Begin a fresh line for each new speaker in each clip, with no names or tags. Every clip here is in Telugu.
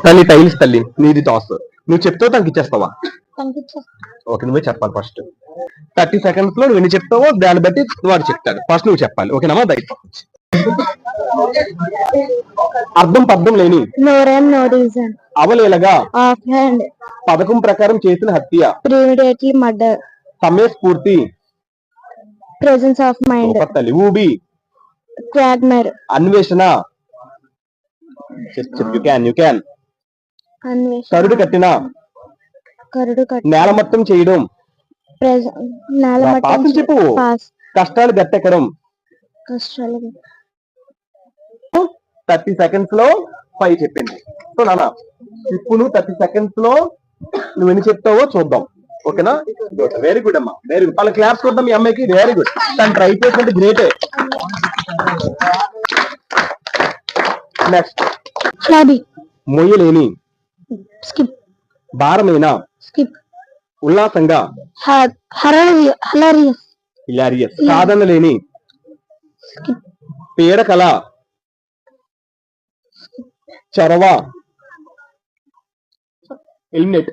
తల్లి టైల్స్ తల్లి నీది టాస్. నువ్వు చెప్తావు తనకి ఇచ్చేస్తావా? ఓకే, నువ్వే చెప్పాలి ఫస్ట్. 30 seconds లో నువ్వు ఎన్ని చెప్తావో దాన్ని బట్టి వాడు చెప్తాడు. ఫస్ట్ నువ్వు చెప్పాలి, ఓకేనా? దయతో అర్థం పర్థం లేని అవలేలగా పథకం ప్రకారం చేసిన హత్య సమయస్ఫూర్తి
ప్రెజెన్స్ ఆఫ్ మైండ్
తల్లి ఊబి అన్వేషణ యు క్యాన్ కరుడు కట్టిన నేల మొత్తం చేయడం చెప్పు కష్టాలు గట్టెక్కడం 30 seconds లో 5 చెప్పింది. సో నాన్న ఇప్పుడు నువ్వు 30 seconds లో నువ్వు ఎన్ని చెప్తావో చూద్దాం, ఓకేనా? వెరీ గుడ్ అమ్మా, వెరీ గుడ్. వాళ్ళ క్లాప్స్ కొడతాం మీ అమ్మాయికి. వెరీ గుడ్, తను ట్రై చేసినట్టు గ్రేటే. నెక్స్ట్ మొయ్యలేని భారమైన ఉల్లాసంగా హిలారియస్ సాధన లేని పీడకల చొరవ ఎలిమినేట్.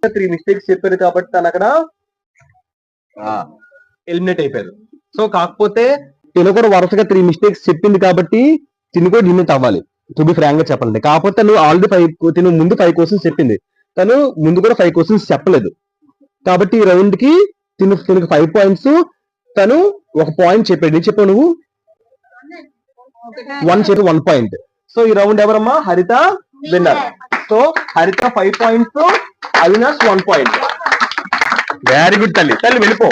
3 మిస్టేక్స్ చెప్పారు కాబట్టి తను అక్కడ ఎలిమినేట్ అయిపోయారు. సో కాకపోతే తిను కూడా వరుసగా 3 మిస్టేక్స్ చెప్పింది కాబట్టి తిను కూడా ఎలిమినేట్ అవ్వాలి. టు బి ఫ్రాంక్ గా చెప్పాలంటే. కాకపోతే నువ్వు ఆల్రెడీ 5 తిను ముందు 5 క్వశ్చన్స్ చెప్పింది, తను ముందు కూడా 5 క్వశ్చన్స్ చెప్పలేదు. కాబట్టి ఈ రౌండ్ కి తినకు 5 points, తను 1 point చెప్పాడు. చెప్పావు నువ్వు 1 చెప్పి 1 point. సో ఈ రౌండ్ ఎవరమ్మా? హరిత విన్నర్. సో హరిత 5 points, Avinash 1 point. Very good తల్లి. తల్లి వెళ్ళిపో.